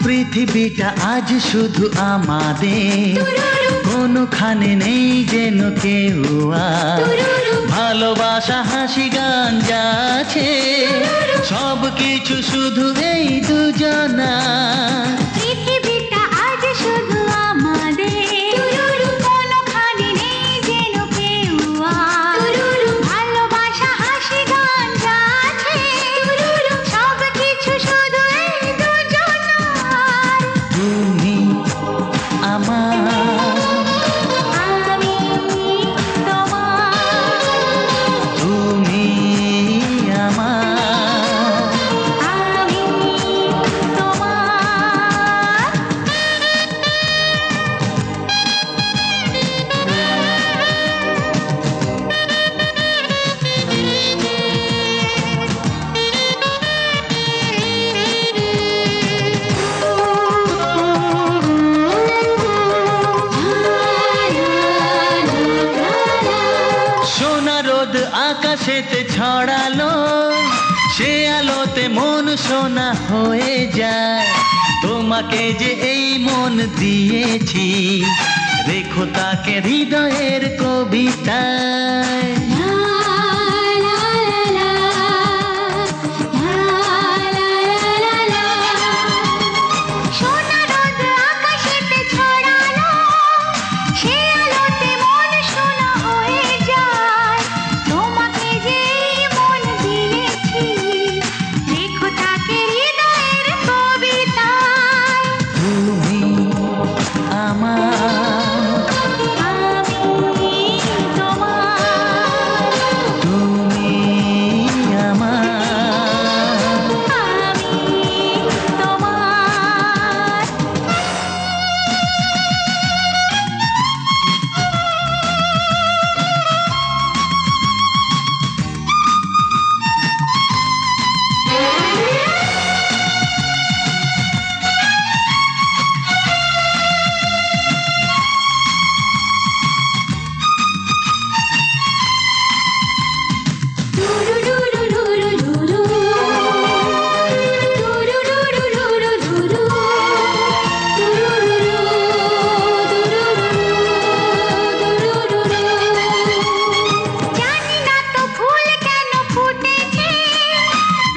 পৃথিবীটা আজ শুধু আমাদের, কোনোখানে নেই যেন কেউ আর। ভালোবাসা হাসি গান যা আছে সব কিছু শুধু এই দুজনার। পৃথিবীটা আজ শুধু আমাদের, কোনোখানে নেই যেন কেউ আর। ভালোবাসা হাসি গান যা আছে সব কিছু শুধু এই দুজনার। তুমি আমার, আমি তোমার, তুমি আমার, আমি তোমার। সোনা রোদ আকাশেতে ছড়ালো, সে আলোতে মন সোনা হয়ে যায়। তোমাকে যে এই মন দিয়েছি, রেখো তাকে হৃদয়ের কবিতায়। সোনা রোদ আকাশেতে ছড়ালো, সে আলোতে মন সোনা হয়ে যায়। তোমাকে যে মন দিয়েছি, রেখো তাকে হৃদয়ের কবিতায়। তুমি আমার, আমি তোমার, তুমি আমার, আমি তোমার। জানি না তো ফুল কেন ফুটেছে,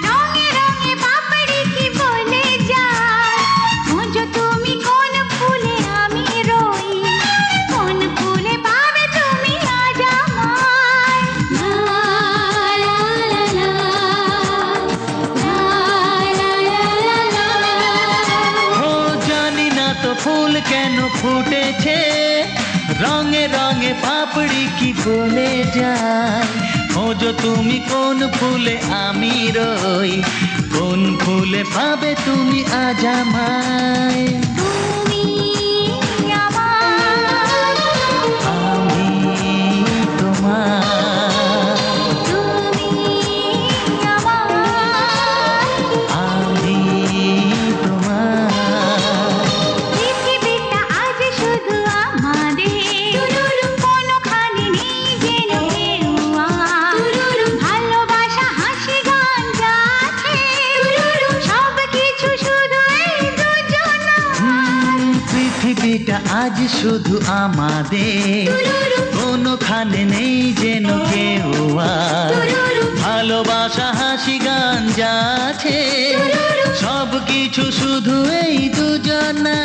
রঙে রঙে পাপড়ি কি বলে যায়। খোঁজো তুমি কোন ফুলে আমি রই, কোন ফুলে পাবে তুমি আজ আমায়। লা লা লা লা, লা লা লা লা। ও জানি না তো ফুল কেন ফুটেছে, রঙে রঙে পাপড়ি কি বলে যায়। খোঁজো তুমি কোন ফুলে আমি রই, কোন ফুলে পাবে তুমি আজ আমায়। তুমি আমার, আমি তোমার, তুমি আমার। আমি তোমার। পৃথিবীটা আজ শুধু আমাদের, কোনোখানে নেই যেন কেউ আর। ভালোবাসা হাসি গান যা আছে সব কিছু শুধু এই দুজনার। পৃথিবীটা আজ শুধু আমাদের, কোনোখানে নেই যেন কেউ আর। ভালোবাসা হাসি গান যা আছে সব কিছু শুধু এই দুজনা।